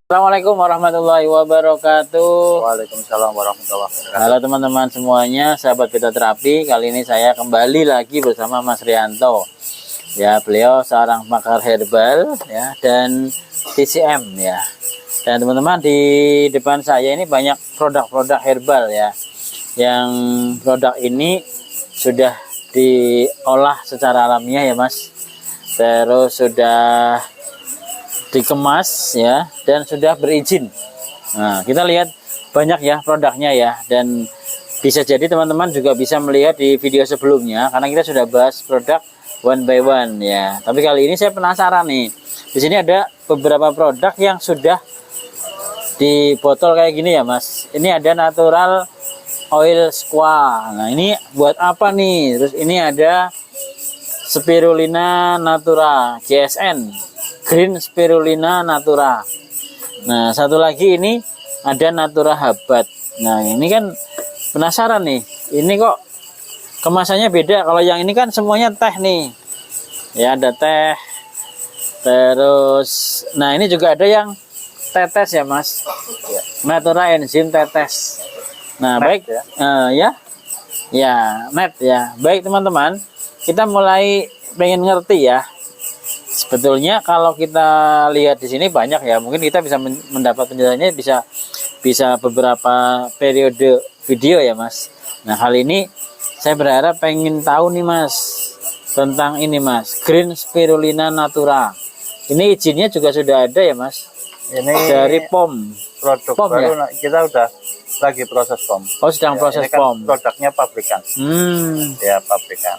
Assalamualaikum warahmatullahi wabarakatuh. Waalaikumsalam warahmatullahi wabarakatuh. Halo teman-teman semuanya, sahabat fitoterapi. Kali ini saya kembali lagi bersama Mas Rianto. Ya, beliau seorang pakar herbal ya dan TCM ya. Dan teman-teman, di depan saya ini banyak produk-produk herbal ya. Yang produk ini sudah diolah secara alamiah ya, Mas. Terus sudah dikemas ya dan sudah berizin. Nah, kita lihat banyak ya produknya ya, dan bisa jadi teman-teman juga bisa melihat di video sebelumnya karena kita sudah bahas produk one by one ya. Tapi kali ini saya penasaran nih. Di sini ada beberapa produk yang sudah di botol kayak gini ya, Mas. Ini ada natural oil squash. Nah, ini buat apa nih? Terus ini ada spirulina natura GSN, Green Spirulina Natura. Nah, satu lagi ini ada Natura Habat. Nah, ini kan penasaran nih. Ini kok kemasannya beda. Kalau yang ini kan semuanya teh nih. Ya, ada teh. Terus, nah ini juga ada yang tetes ya, Mas. Natura Enzim tetes. Nah, baik ya. Ya, net ya. Baik teman-teman, kita mulai pengen ngerti ya. Sebetulnya kalau kita lihat di sini banyak ya, mungkin kita bisa mendapat penjelasannya bisa beberapa periode video ya, Mas. Nah, hal ini saya berharap pengen tahu nih, Mas, tentang ini, Mas, Green Spirulina Natura. Ini izinnya juga sudah ada ya, Mas. Ini dari POM. Produk POM baru ya? kita udah lagi proses POM. Oh, sedang Ya, proses ini kan POM. produknya pabrikan. Ya, pabrikan.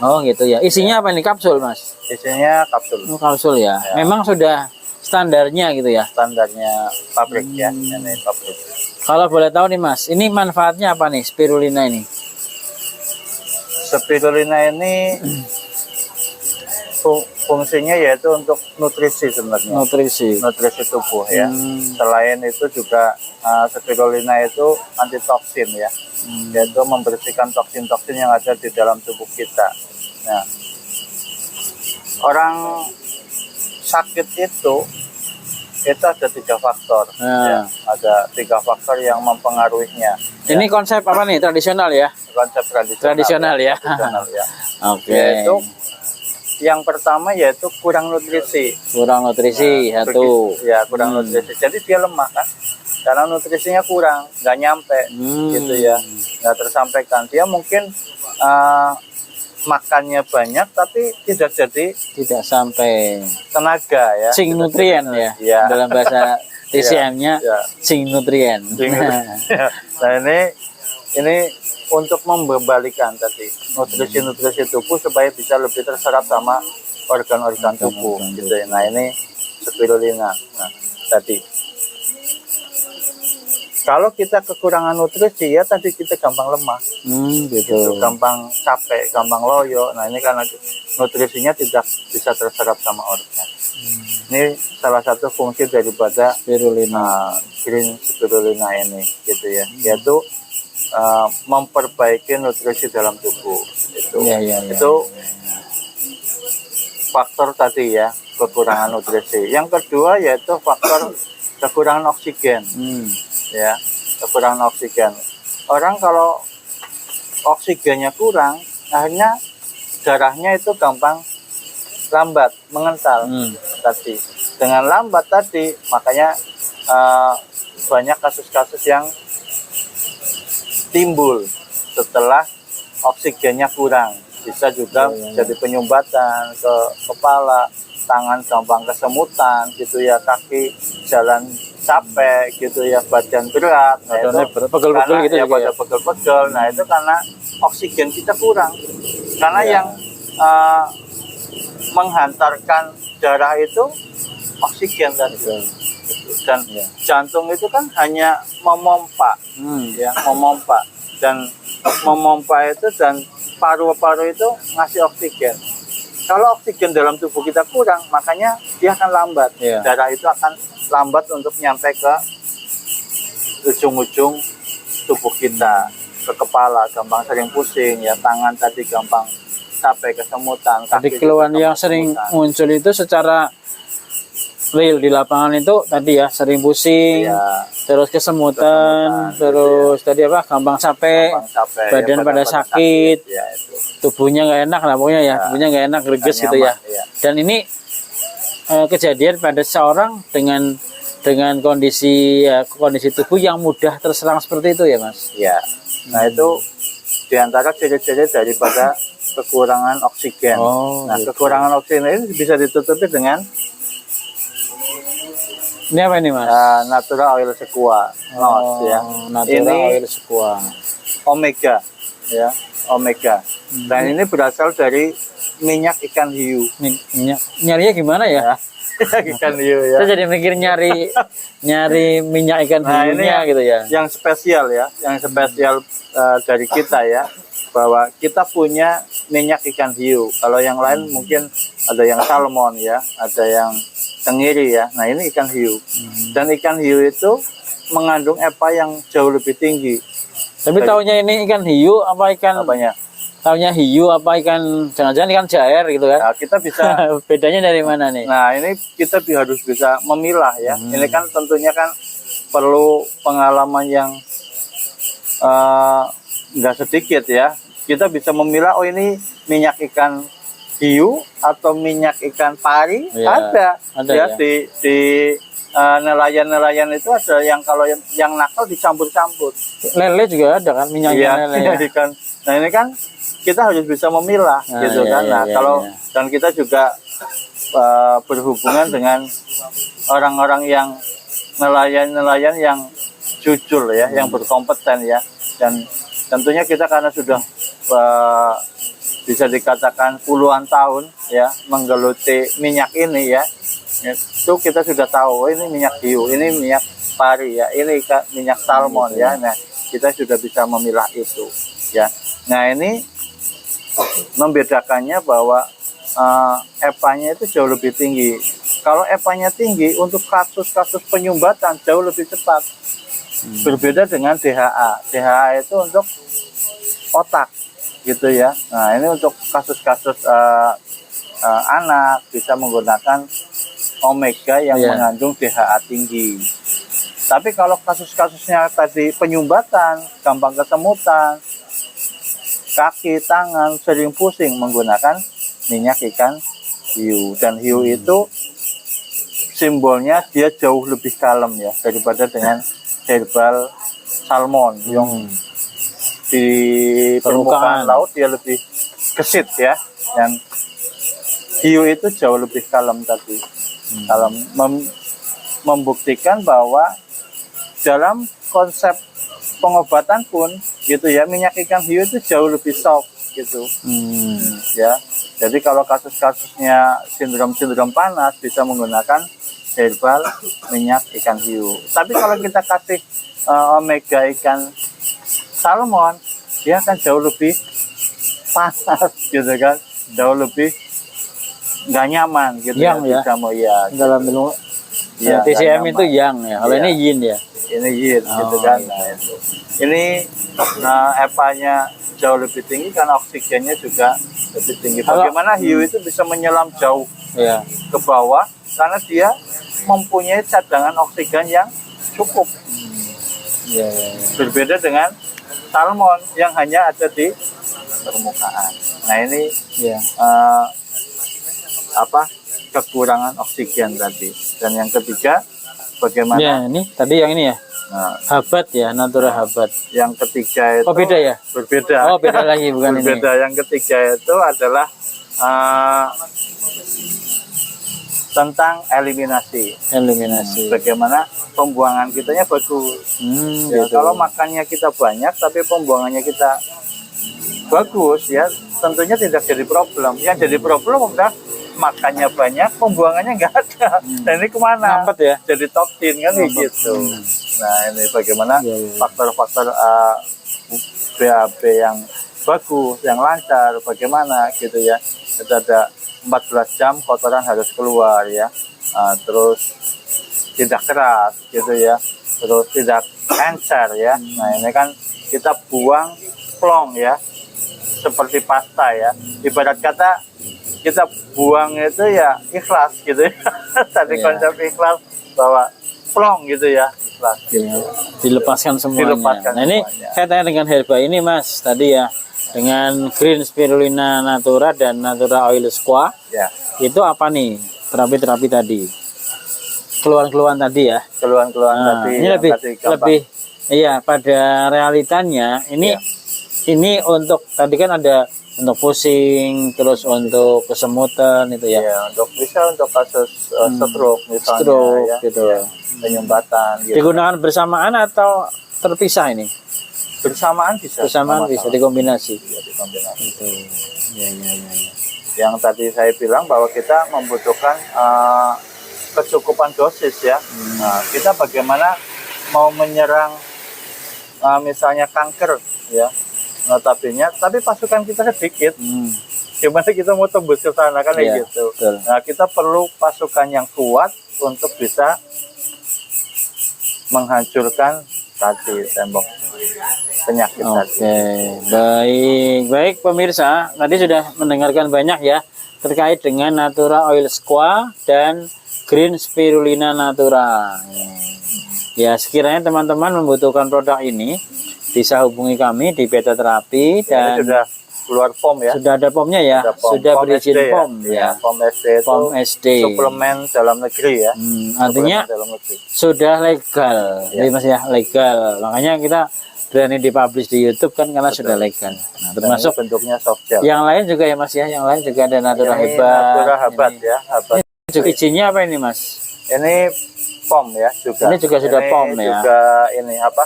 Oh, gitu ya. Isinya apa nih? Kapsul, Mas? Isinya kapsul. Oh, kapsul ya. Ya. Memang sudah standarnya gitu ya. Standarnya pabrik ya. Ini pabrik. Kalau boleh tahu nih, Mas, ini manfaatnya apa nih spirulina ini? Spirulina ini fungsinya yaitu untuk nutrisi sebenarnya. Nutrisi Tubuh ya. Selain itu juga spirulina itu antitoksin ya. Yaitu membersihkan toksin-toksin yang ada di dalam tubuh kita. Nah, orang sakit itu ada 3 faktor. Ya. Ada 3 faktor yang mempengaruhinya. Ini konsep apa nih? Tradisional ya? Konsep Tradisional ya. Tradisional ya. Oke. Yaitu yang pertama yaitu kurang nutrisi. Kurang nutrisi satu. Ya, kurang nutrisi. Jadi dia lemah kan? Karena nutrisinya kurang, nggak nyampe, gitu ya, nggak tersampaikan. Dia mungkin makannya banyak, tapi tidak sampai tenaga ya. Sing nutrien ya. Dalam bahasa TCM-nya sing nutrien. Nah, ini untuk membalikan tadi nutrisi tubuh supaya bisa lebih terserap sama organ-organ tubuh, gitu ya. Nah, ini spirulina. Nah, tadi kalau kita kekurangan nutrisi ya tadi kita gampang lemah, gitu. Gampang capek, gampang loyo. Nah, ini karena nutrisinya tidak bisa terserap sama organ. Ini salah satu fungsi daripada spirulina, Green Spirulina ini, gitu ya, yaitu memperbaiki nutrisi dalam tubuh. Itu faktor tadi ya, kekurangan nutrisi. Yang kedua yaitu faktor kekurangan oksigen. Ya, kekurangan oksigen. Orang kalau oksigennya kurang, akhirnya darahnya itu gampang lambat, mengental. Tadi dengan lambat tadi, makanya banyak kasus-kasus yang timbul setelah oksigennya kurang. Bisa juga jadi penyumbatan ke kepala, tangan gampang kesemutan, gitu ya, kaki jalan capek, gitu ya, badan berat. Nah, itu pegel-pegel gitu ya, juga ya, pegel-pegel. Nah, itu karena oksigen kita kurang. Karena yang menghantarkan darah itu oksigen tadi. Dan jantung itu kan hanya memompa, ya, memompa. Dan memompa itu dan paru-paru itu ngasih oksigen. Kalau oksigen dalam tubuh kita kurang, makanya dia akan lambat. Darah itu akan lambat untuk nyampe ke ujung-ujung tubuh kita, ke kepala, gampang sering pusing, ya, tangan tadi gampang capek, kesemutan. Jadi keluhan yang sering muncul itu secara real di lapangan itu tadi ya sering pusing, Ya, terus kesemutan, terus tadi apa gampang capek, gampang capek, badan ya, pada sakit, ya itu. tubuhnya nggak enak lah pokoknya ya, tubuhnya nggak enak, greges gitu ya. Nyaman, ya. Dan ini kejadian pada seorang dengan kondisi tubuh yang mudah terserang seperti itu ya Mas. Ya, nah itu diantara ciri-ciri daripada kekurangan oksigen. Nah, gitu. kekurangan oksigen ini bisa ditutupi dengan Ini apa ini Mas? natural oil sequoia, ya. Natural Ini oil sequoia. omega, ya, omega. Dan ini berasal dari minyak ikan hiu. Nyarinya gimana ya? Ikan hiu ya. Saya jadi mikir nyari minyak ikan Nah, ini hiunya gitu ya. Yang spesial ya, yang spesial dari kita ya, bahwa kita punya minyak ikan hiu. Kalau yang lain mungkin ada yang salmon ya, ada yang tenggiri ya. Nah, ini ikan hiu. Dan ikan hiu itu mengandung EPA yang jauh lebih tinggi. Tapi taunya ini ikan hiu apa ikan Apanya? Taunya hiu apa ikan, jangan-jangan ikan jair gitu kan? Nah, kita bisa Bedanya dari mana nih? Nah, ini kita harus bisa memilah ya. Ini kan tentunya kan perlu pengalaman yang nggak sedikit ya. Kita bisa memilah, oh ini minyak ikan hiu atau minyak ikan pari. Ya, ada ya, ya. di nelayan-nelayan itu ada yang kalau yang nakal dicampur-campur. Lele juga ada kan minyaknya lele. Ya? Ikan. Nah, ini kan kita harus bisa memilah gitu kan. Nah, kalau dan kita juga berhubungan dengan orang-orang yang nelayan-nelayan yang jujur ya, yang berkompeten ya. Dan tentunya kita karena sudah bisa dikatakan puluhan tahun ya menggeluti minyak ini ya. Itu kita sudah tahu, oh, ini minyak hiu, ini minyak pari ya, ini minyak salmon ya. Nah, kita sudah bisa memilah itu ya. Nah, ini membedakannya bahwa EPA-nya itu jauh lebih tinggi. Kalau EPA-nya tinggi, untuk kasus-kasus penyumbatan jauh lebih cepat. Berbeda dengan DHA. DHA itu untuk otak, gitu ya. Nah, ini untuk kasus-kasus anak bisa menggunakan omega yang mengandung DHA tinggi. Tapi kalau kasus-kasusnya tadi penyumbatan, gampang kesemutan, kaki, tangan, sering pusing, menggunakan minyak ikan hiu. Dan hiu itu simbolnya dia jauh lebih kalem ya daripada dengan herbal salmon yang di permukaan laut dia lebih gesit ya. Dan hiu itu jauh lebih kalem tadi. Kalem membuktikan bahwa dalam konsep pengobatan pun gitu ya, minyak ikan hiu itu jauh lebih soft gitu. Ya. Jadi kalau kasusnya sindrom panas bisa menggunakan herbal minyak ikan hiu. Tapi kalau kita kasih omega ikan salmon, dia akan jauh lebih panas gitu kan, jauh lebih nggak nyaman gitu yang ya. Dalam bentuk ya, TCM itu yang ya. Kalau ini yin ya. Ini yin gitu kan. Nah, itu. Ini EPA-nya jauh lebih tinggi karena oksigennya juga lebih tinggi. Bagaimana hiu itu bisa menyelam jauh ke bawah karena dia mempunyai cadangan oksigen yang cukup. Berbeda dengan salmon yang hanya ada di permukaan. Nah, ini kekurangan oksigen tadi. Dan yang ketiga, bagaimana? Ya, ini tadi yang ini ya. Nah, habat ya, natural habat. Yang ketiga itu beda ya? Berbeda. Oh, beda lagi bukan berbeda. Ini. Yang ketiga itu adalah tentang eliminasi. Bagaimana pembuangan kitanya bagus. Ya, gitu. Kalau makannya kita banyak tapi pembuangannya kita bagus ya, tentunya tidak jadi problem. Yang jadi problem udah makannya banyak, pembuangannya nggak ada. Dan ini kemana? Mampet ya? Jadi toksin kan gitu. Nah, ini bagaimana faktor-faktor BAB yang bagus, yang lancar, bagaimana gitu ya. Kita ada 14 jam kotoran harus keluar ya. Terus tidak keras gitu ya. Terus tidak encer ya. Nah, ini kan kita buang plong ya. Seperti pasta ya. Ibarat kata kita buang itu ya ikhlas gitu ya. Tadi Iya. konsep ikhlas bahwa plong gitu ya, ikhlas. Ya, dilepaskan semuanya. Dilepaskan Nah ini semuanya. saya tanya dengan herba ini Mas tadi ya, dengan Green Spirulina Natura dan Natura Oil Squat, Ya, itu apa nih terapi-terapi tadi? Keluhan-keluhan tadi ya. keluhan-keluhan Nah, tadi ini yang lebih tadi gampang. lebih iya pada realitanya Iya. ini untuk tadi kan ada untuk pusing, terus untuk kesemutan itu ya. Ya, bisa untuk kasus stroke misalnya, Stroke ya, gitu. ya, penyumbatan gitu. Digunakan bersamaan atau terpisah ini? Bersamaan bisa. Bersamaan bisa sama-sama. dikombinasi. Iya, dikombinasi. Itu. Ya, ya, ya, ya. Yang tadi saya bilang bahwa kita membutuhkan kecukupan dosis ya. Nah, kita bagaimana mau menyerang misalnya kanker ya, notabene, tapi pasukan kita sedikit. Gimana kita mau tembus ke sana kan Iya, kayak gitu. betul. Nah, kita perlu pasukan yang kuat untuk bisa menghancurkan tadi tembok penyakit tadi. Oke, baik pemirsa, tadi sudah mendengarkan banyak ya terkait dengan Natura Oil Squat dan Green Spirulina Natura. Ya, sekiranya teman-teman membutuhkan produk ini, bisa hubungi kami di Beta Terapi Ini dan sudah keluar POM ya. sudah ada POM-nya ya, Ada POM. sudah POM berizin SD ya. POM Ya, ya. POM SD itu POM SD. suplemen dalam negeri ya. Artinya Suplemen dalam negeri. sudah legal, jadi Mas ya legal. Makanya kita berani dipublish di YouTube kan karena sudah legal. Nah, Dan termasuk ini bentuknya soft gel. yang lain juga ya Mas ya, yang lain juga ada Natura Ini Hebat. Natura Hebat Ini. ya, Hebat. Juga izinnya apa ini Mas? Ini POM ya juga. Ini juga sudah POM ya. Juga ini apa?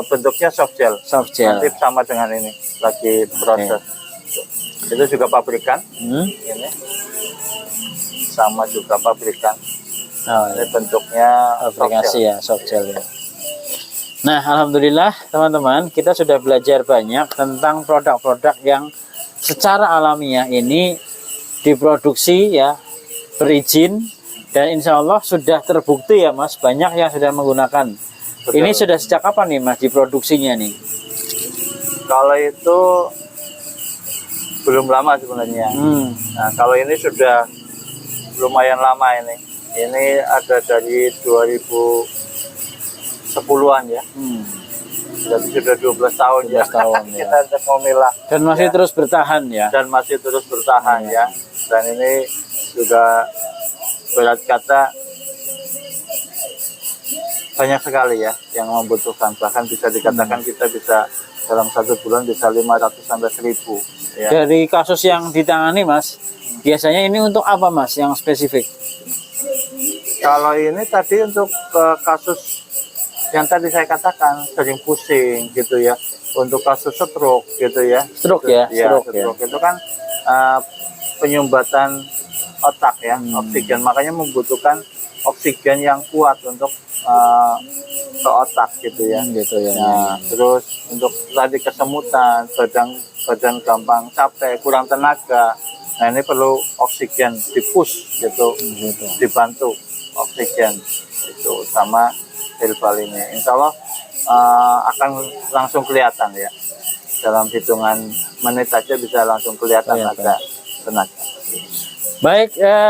Bentuknya soft gel. Soft gel. Nanti sama dengan ini lagi proses. Itu juga pabrikan. Ini sama juga pabrikan. Oh, Ini ya. bentuknya soft Aplikasi gel. ya, soft gel ya. Nah, alhamdulillah teman-teman, kita sudah belajar banyak tentang produk-produk yang secara alamiah ini diproduksi ya, berizin, dan insya Allah sudah terbukti ya Mas, banyak yang sudah menggunakan. Betul. Ini sudah sejak kapan nih Mas diproduksinya nih? Kalau itu belum lama sebenarnya. Nah, kalau ini sudah lumayan lama ini. Ini ada dari 2010-an ya. Berarti sudah 12 tahun 12 ya. tahun, ya. Kita untuk memilah Dan masih Ya. terus bertahan ya. dan masih terus bertahan Ya. ya. Dan ini juga berat kata banyak sekali ya yang membutuhkan. Bahkan bisa dikatakan kita bisa dalam 1 bulan bisa 500 sampai 1000 ya. Dari kasus yang ditangani Mas, biasanya ini untuk apa Mas yang spesifik? Kalau ini tadi untuk kasus yang tadi saya katakan sering pusing gitu ya, untuk kasus stroke gitu ya. Stroke ya, stroke ya. Stroke itu kan penyumbatan otak ya, oksigen. Makanya membutuhkan oksigen yang kuat untuk ke otak gitu ya. Gitu ya. Nah, terus untuk tadi kesemutan, badan gampang capek, kurang tenaga. Nah, ini perlu oksigen dipush gitu, Gitu. dibantu oksigen itu sama herbal ini. Insya Allah akan langsung kelihatan ya. Dalam hitungan menit saja bisa langsung kelihatan ada tenaga. Baik,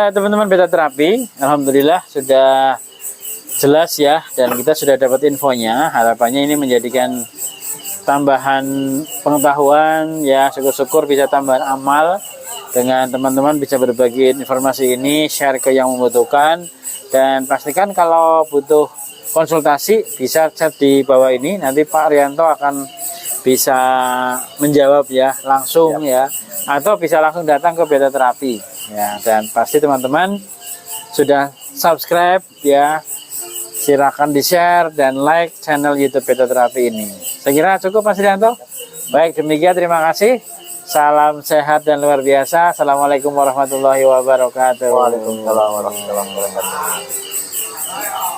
teman-teman Beta Terapi, alhamdulillah sudah jelas ya, dan kita sudah dapat infonya. Harapannya ini menjadikan tambahan pengetahuan ya, syukur-syukur bisa tambahan amal dengan teman-teman, bisa berbagi informasi ini, share ke yang membutuhkan, dan pastikan kalau butuh konsultasi bisa chat di bawah ini, nanti Pak Rianto akan bisa menjawab ya langsung ya, atau bisa langsung datang ke Beta Terapi ya. Dan pasti teman-teman sudah subscribe ya, silakan di share dan like channel YouTube Beta Terapi ini. Saya kira cukup Mas Rianto. Baik, demikian, terima kasih. Salam sehat dan luar biasa. Assalamualaikum warahmatullahi wabarakatuh. Waalaikumsalam warahmatullahi wabarakatuh.